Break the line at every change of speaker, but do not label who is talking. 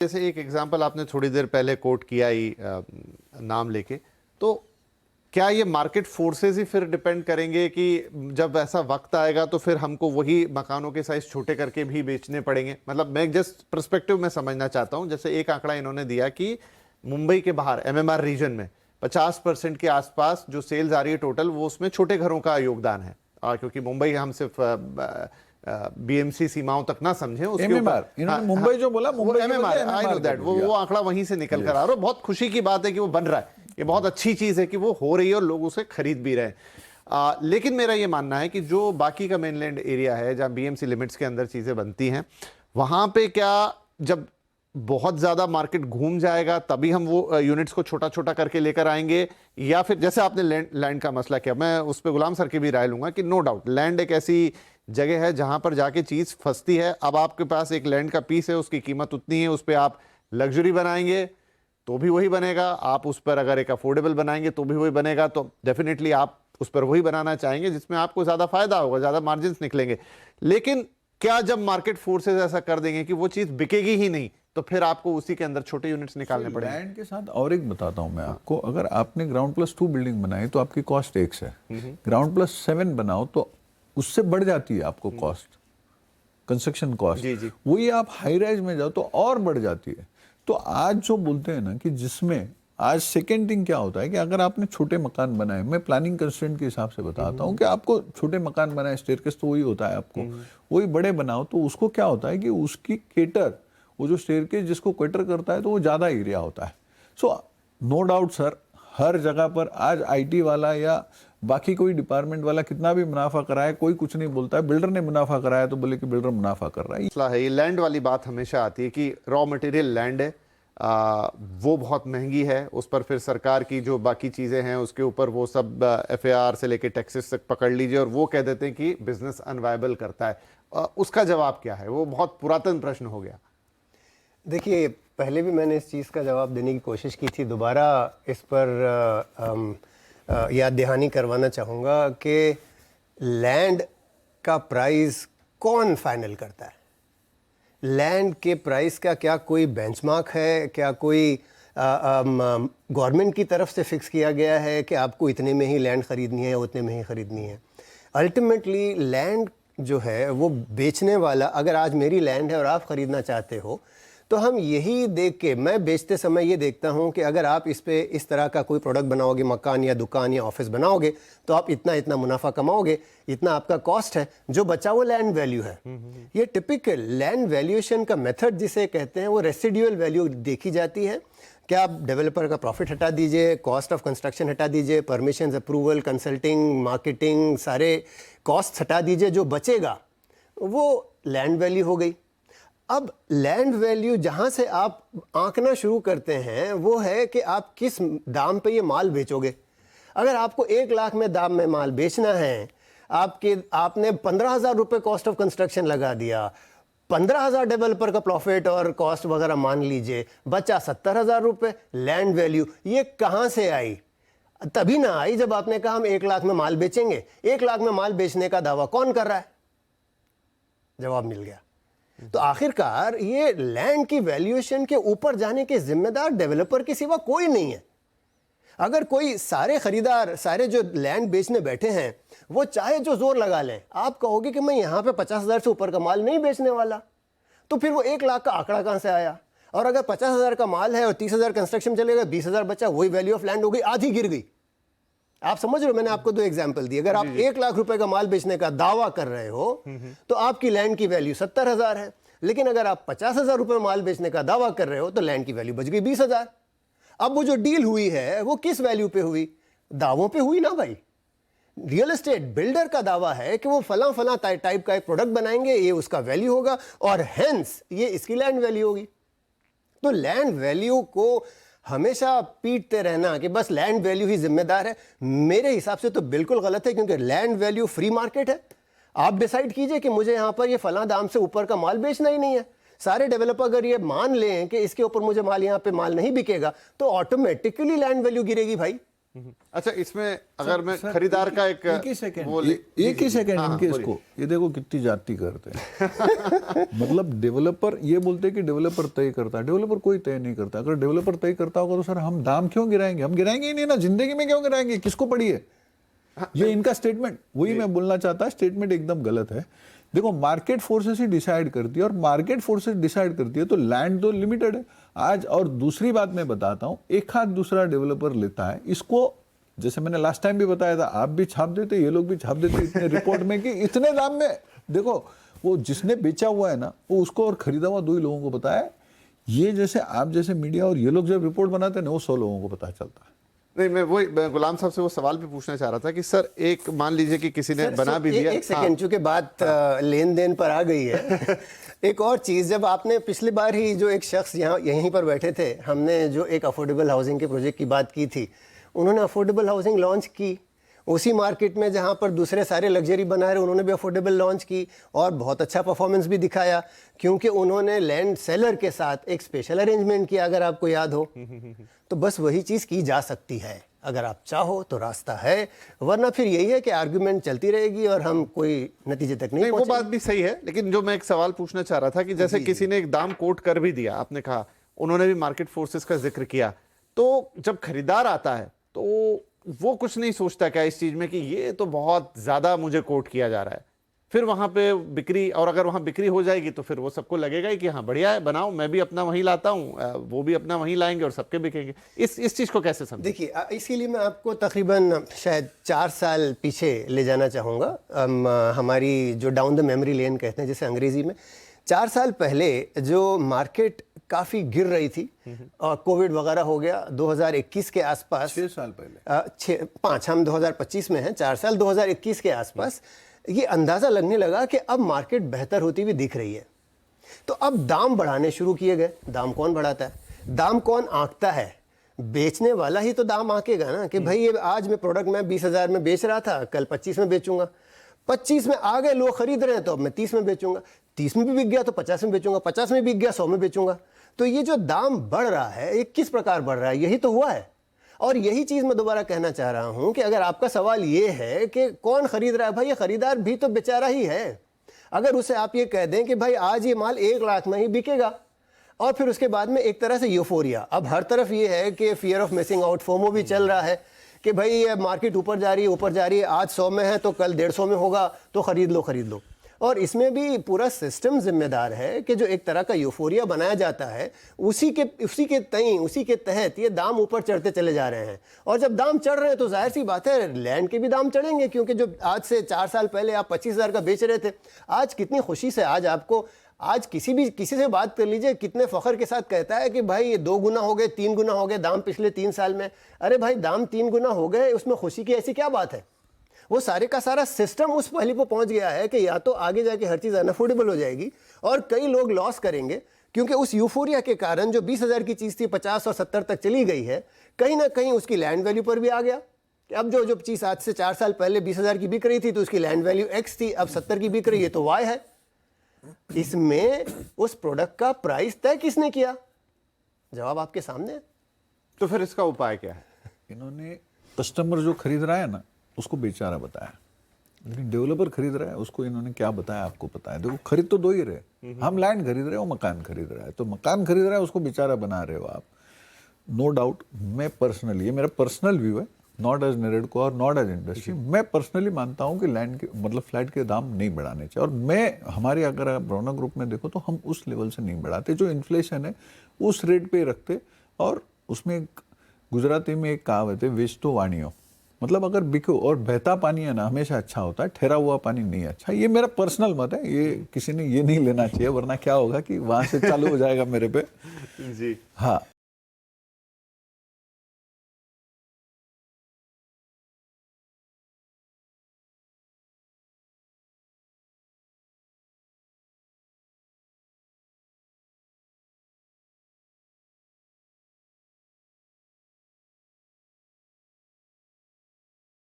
जैसे एक एग्जांपल आपने थोड़ी देर पहले कोट किया ही नाम लेके, तो क्या ये मार्केट फोर्सेस ही फिर डिपेंड करेंगे कि जब ऐसा वक्त आएगा तो फिर हमको वही मकानों के साइज छोटे करके भी बेचने पड़ेंगे? मतलब मैं जस्ट पर्सपेक्टिव में समझना चाहता हूं। जैसे एक आंकड़ा इन्होंने दिया कि मुंबई के बाहर एमएमआर रीजन में 50% के आसपास जो सेल्स आ रही है टोटल, वो उसमें छोटे घरों का योगदान है। क्योंकि मुंबई हम सिर्फ बीएमसी सीमाओं तक ना समझे, उसके ऊपर
इन्होंने मुंबई जो बोला, Mumbai
MMR, I know that, वो आंकड़ा वहीं से निकल कर आ रहा है। बहुत खुशी की बात है कि वो बन रहा है, ये बहुत अच्छी चीज है कि वो हो रही है और लोग उसे खरीद भी रहे हैं। लेकिन मेरा ये मानना है कि जो बाकी का मेनलैंड एरिया है जहां बीएमसी लिमिट्स के अंदर चीजें बनती हैं, वहां पे क्या जब बहुत ज्यादा मार्केट घूम जाएगा तभी हम वो यूनिट्स को छोटा छोटा करके लेकर आएंगे, या फिर जैसे आपने लैंड का मसला किया, मैं उस पर गुलाम सर की भी राय लूंगा कि नो डाउट लैंड एक ऐसी जगह है जहां पर जाके चीज फंसती है। अब आपके पास एक लैंड का पीस है, उसकी कीमत उतनी है, उस पर आप लग्जरी बनाएंगे तो भी वही बनेगा, आप उस पर अगर एक अफोर्डेबल बनाएंगे तो भी वही बनेगा। तो डेफिनेटली आप उस पर वही बनाना चाहेंगे जिसमें आपको ज्यादा फायदा होगा, ज्यादा मार्जिन निकलेंगे। लेकिन क्या जब मार्केट फोर्सेस ऐसा कर देंगे कि वो चीज बिकेगी ही नहीं, तो फिर आपको उसी के अंदर छोटे यूनिट्स निकालने पड़ेंगे?
लैंड के साथ और एक बताता हूं मैं आपको, अगर आपने ग्राउंड प्लस 2 बिल्डिंग बनाई तो आपकी कॉस्ट X है, ग्राउंड प्लस 7 बनाओ तो उससे बढ़ जाती है आपको कॉस्ट, कंस्ट्रक्शन कॉस्ट। वही आप हाई राइज में जाओ तो और बढ़ जाती है। तो आज जो बोलते हैं ना कि जिसमें आज सेकेंड थिंग क्या होता है कि अगर आपने छोटे मकान बनाए, मैं प्लानिंग कंस्ट्रेंट के हिसाब से बताता हूँ कि आपको छोटे मकान बनाए, स्टेयरकेस तो वही होता है आपको, वही बड़े बनाओ तो उसको क्या होता है कि उसकी केटर, वो जो स्टेयरकेस जिसको केटर करता है तो वो ज़्यादा एरिया होता है। सो नो डाउट सर, हर जगह पर आज आईटी वाला या बाकी कोई डिपार्टमेंट वाला कितना भी मुनाफा कराए, कोई कुछ नहीं बोलता है। बिल्डर ने मुनाफा कराया तो बोले कि बिल्डर मुनाफा कर रहा है।
ये लैंड वाली बात हमेशा आती है कि रॉ मटेरियल लैंड है, वो बहुत महंगी है, उस पर फिर सरकार की जो बाकी चीज़ें हैं उसके ऊपर वो सब एफएआर से लेके टैक्सेस तक पकड़ लीजिए और वो कह देते हैं कि बिजनेस अनवायबल करता है। उसका जवाब क्या है? वो बहुत पुरातन प्रश्न हो गया।
देखिए, पहले भी मैंने इस चीज़ का जवाब देने की कोशिश की थी, दोबारा इस पर याद दहानी करवाना चाहूँगा कि लैंड का प्राइस कौन फाइनल करता है? लैंड के प्राइस का क्या कोई बेंचमार्क है? क्या कोई गवर्नमेंट की तरफ से फिक्स किया गया है कि आपको इतने में ही लैंड ख़रीदनी है या उतने में ही ख़रीदनी है? अल्टीमेटली लैंड जो है वो बेचने वाला, अगर आज मेरी लैंड है और आप ख़रीदना चाहते हो तो हम यही देख के, मैं बेचते समय ये देखता हूँ कि अगर आप इस पे इस तरह का कोई प्रोडक्ट बनाओगे, मकान या दुकान या ऑफिस बनाओगे, तो आप इतना इतना मुनाफा कमाओगे, इतना आपका कॉस्ट है, जो बचा वो लैंड वैल्यू है। ये टिपिकल लैंड वैल्यूएशन का मेथड जिसे कहते हैं, वो रेसिडुअल वैल्यू देखी जाती है। क्या आप डेवलपर का प्रॉफिट हटा दीजिए, कॉस्ट ऑफ कंस्ट्रक्शन हटा दीजिए, परमिशन, अप्रूवल, कंसल्टिंग, मार्केटिंग, सारे कॉस्ट हटा दीजिए, जो बचेगा वो लैंड वैल्यू हो गई। अब लैंड वैल्यू जहां से आप आंकना शुरू करते हैं वो है कि आप किस दाम पे ये माल बेचोगे। अगर आपको 1 लाख में दाम में माल बेचना है, आपने 15,000 रुपये कॉस्ट ऑफ कंस्ट्रक्शन लगा दिया, 15,000 डेवलपर का प्रॉफिट और कॉस्ट वगैरह मान लीजिए, बचा 70,000 रुपये लैंड वैल्यू। ये कहां से आई? तभी ना आई जब आपने कहा हम 1 लाख में माल बेचेंगे। 1 लाख में माल बेचने का दावा कौन कर रहा है? जवाब मिल गया। तो आखिरकार ये लैंड की वैल्यूएशन के ऊपर जाने के जिम्मेदार डेवलपर के सिवा कोई नहीं है। अगर कोई सारे खरीदार, सारे जो लैंड बेचने बैठे हैं, वो चाहे जो जोर लगा लें, आप कहोगे कि मैं यहां पे 50,000 से ऊपर का माल नहीं बेचने वाला, तो फिर वो 1 लाख का आंकड़ा कहां से आया? और अगर 50,000 का माल है और 30,000 कंस्ट्रक्शन चलेगा, 20,000 बचा, वही वैल्यू ऑफ लैंड हो गई, आधी गिर गई। आप समझ रहे हो? मैंने आपको 2 एग्जाम्पल दिए। अगर आप 1 लाख रुपए का माल बेचने का दावा कर रहे हो तो आपकी लैंड की वैल्यू 70,000 है, लेकिन अगर आप 50,000 रुपए माल बेचने का दावा कर रहे हो तो लैंड की वैल्यू बच गई 20,000। अब वो जो डील हुई है वो किस वैल्यू पे हुई? दावों पे हुई ना भाई। रियल एस्टेट बिल्डर का दावा है कि वो फला फला टाइप का एक प्रोडक्ट बनाएंगे, ये उसका वैल्यू होगा और हेंस ये इसकी लैंड वैल्यू होगी। तो लैंड वैल्यू को हमेशा पीटते रहना कि बस लैंड वैल्यू ही जिम्मेदार है, मेरे हिसाब से तो बिल्कुल गलत है, क्योंकि लैंड वैल्यू फ्री मार्केट है। आप डिसाइड कीजिए कि मुझे यहां पर ये फला दाम से ऊपर का माल बेचना ही नहीं है। सारे डेवलपर अगर ये मान लें कि इसके ऊपर मुझे माल, यहां पे माल नहीं बिकेगा, तो ऑटोमेटिकली लैंड वैल्यू गिरेगी भाई।
अच्छा, इसमें अगर मैं खरीदार का एक
ही सेकंड इनके इसको ये देखो कितनी जाति करते हैं मतलब डेवलपर ये बोलते हैं कि डेवलपर तय करता है, डेवलपर कोई तय नहीं करता। अगर डेवलपर तय करता होगा तो सर हम दाम क्यों गिराएंगे? हम गिराएंगे ही नहीं ना, जिंदगी में क्यों गिराएंगे? किसको पड़ी है ये इनका स्टेटमेंट? वही मैं बोलना चाहता, स्टेटमेंट एकदम गलत है। देखो मार्केट फोर्सेस ही डिसाइड करती है, और मार्केट फोर्सेस डिसाइड करती है तो लैंड तो लिमिटेड है आज। और दूसरी बात मैं बताता हूं, एक हाथ दूसरा डेवलपर लेता है इसको, जैसे मैंने लास्ट टाइम भी बताया था, आप भी छाप देते, ये लोग भी छाप देते इतने रिपोर्ट में कि इतने दाम में। देखो वो जिसने बेचा हुआ है ना, वो उसको और खरीदा हुआ 2 ही लोगों को पता है। ये जैसे आप जैसे मीडिया और ये लोग जब रिपोर्ट बनाते हैं ना, वो 100 लोगों को पता चलता है।
नहीं, मैं गुलाम साहब से वो सवाल भी पूछना चाह रहा था कि सर एक मान लीजिए कि किसी ने बना भी दिया।
एक सेकंड, चूंकि बात लेन देन पर आ गई है एक और चीज, जब आपने पिछली बार ही जो एक शख्स यहीं पर बैठे थे, हमने जो एक अफोर्डेबल हाउसिंग के प्रोजेक्ट की बात की थी, उन्होंने अफोर्डेबल हाउसिंग लॉन्च की उसी मार्केट में जहां पर दूसरे सारे लग्जरी बना रहे, उन्होंने भी अफोर्डेबल लॉन्च की और बहुत अच्छा परफॉर्मेंस भी दिखाया, क्योंकि उन्होंने लैंड सेलर के साथ एक स्पेशल अरेंजमेंट किया, अगर आपको याद हो। तो बस वही चीज़ की जा सकती है, अगर आप चाहो तो रास्ता है, वरना फिर यही है कि आर्गुमेंट चलती रहेगी और हम कोई नतीजे तक नहीं
वो बात भी सही है। लेकिन जो मैं एक सवाल पूछना चाह रहा था कि जैसे किसी ने एक दाम कोट कर भी दिया, आपने कहा, उन्होंने भी मार्केट फोर्सेस का जिक्र किया, तो जब खरीदार आता है तो वो कुछ नहीं सोचता क्या इस चीज में कि ये तो बहुत ज्यादा मुझे कोट किया जा रहा है? फिर वहां पे बिक्री, और अगर वहां बिक्री हो जाएगी तो फिर वो सबको लगेगा ही कि हाँ बढ़िया है, बनाओ, मैं भी अपना वहीं लाता हूँ, वो भी अपना वहीं लाएंगे और सबके बिकेंगे। इस चीज को कैसे समझें?
देखिए, इसीलिए मैं आपको तकरीबन शायद 4 साल पीछे ले जाना चाहूँगा। हमारी जो डाउन द मेमोरी लेन कहते हैं जिसे अंग्रेजी में, 4 साल पहले जो मार्केट काफ़ी गिर रही थी और कोविड वगैरह हो गया 2021 के आसपास,
6 साल पहले,
5 हम 2025 में हैं, 4 साल 2021 के आसपास ये अंदाज़ा लगने लगा कि अब मार्केट बेहतर होती हुई दिख रही है। तो अब दाम बढ़ाने शुरू किए गए। दाम कौन बढ़ाता है? दाम कौन आंकता है? बेचने वाला ही तो दाम आंकेगा ना, कि भाई ये आज मैं प्रोडक्ट मैं 20,000 में बेच रहा था, कल 25 में बेचूंगा, 25 में आ गए लोग खरीद रहे हैं तो अब मैं 30 में बेचूंगा, 30 में भी बिक गया तो 50 में बेचूंगा, 50 में बिक गया 100 में बेचूंगा। तो ये जो दाम बढ़ रहा है ये किस प्रकार बढ़ रहा है? यही तो हुआ है। और यही चीज़ मैं दोबारा कहना चाह रहा हूं कि अगर आपका सवाल ये है कि कौन खरीद रहा है, भाई ये खरीदार भी तो बेचारा ही है। अगर उसे आप ये कह दें कि भाई आज ये माल 1 लाख में ही बिकेगा, और फिर उसके बाद में एक तरह से यूफोरिया, अब हर तरफ ये है कि fear of missing out, FOMO भी चल रहा है कि भाई ये मार्केट ऊपर जा रही है, ऊपर जा रही है, आज 100 में है तो कल 150 में होगा, तो खरीद लो। और इसमें भी पूरा सिस्टम जिम्मेदार है कि जो एक तरह का यूफोरिया बनाया जाता है, उसी के तहत ये दाम ऊपर चढ़ते चले जा रहे हैं। और जब दाम चढ़ रहे हैं तो जाहिर सी बात है लैंड के भी दाम चढ़ेंगे, क्योंकि जो आज से 4 साल पहले आप 25,000 का बेच रहे थे, आज कितनी खुशी से आज किसी से बात कर लीजिए, कितने फख्र के साथ कहता है कि भाई ये 2 गुना हो गए, 3 गुना हो गए दाम पिछले 3 साल में। अरे भाई दाम 3 गुना हो गए, उसमें खुशी की ऐसी क्या बात है? वो सारे का सारा सिस्टम उस पहली पर पहुंच गया है कि या तो आगे जाके हर चीज़ अनअफोर्डेबल हो जाएगी और कई लोग लॉस करेंगे, क्योंकि उस यूफोरिया के कारण जो 20,000 की चीज़ थी 50 और 70 तक चली गई है, कहीं ना कहीं उसकी लैंड वैल्यू पर भी आ गया कि अब जो चीज़ आज से 4 साल पहले 20,000 की बिक रही थी तो उसकी लैंड वैल्यू X थी, अब 70 की बिक रही है तो Y है। इसमें उस प्रोडक्ट का प्राइस तय किसने किया? जवाब आपके सामने है।
तो फिर इसका उपाय क्या है?
इन्होंने कस्टमर जो खरीद रहा है ना उसको बेचारा बताया, लेकिन डेवलपर खरीद रहा है उसको इन्होंने क्या बताया आपको पता है? देखो खरीद तो 2 ही रहे, हम लैंड खरीद रहे हैं, वो मकान खरीद रहा है। तो मकान खरीद रहा है उसको बेचारा बना रहे हो आप, नो डाउट। मैं पर्सनली, ये मेरा पर्सनल व्यू है, नॉट एज नेरेडको और नॉट एज इंडस्ट्री, मैं पर्सनली मानता हूँ कि लैंड के मतलब फ्लैट के दाम नहीं बढ़ाने चाहिए। और मैं हमारे अगर आप रौनक ग्रुप में देखो तो हम उस लेवल से नहीं बढ़ाते, जो इन्फ्लेशन है उस रेट पे रखते। और उसमें गुजराती में एक कहावत है, वेचतो वाणियों, मतलब अगर बिको, और बहता पानी है ना हमेशा अच्छा होता है, ठहरा हुआ पानी नहीं अच्छा। ये मेरा पर्सनल मत है, ये किसी ने ये नहीं लेना चाहिए, वरना क्या होगा कि वहां से चालू हो जाएगा मेरे पे।
जी
हाँ,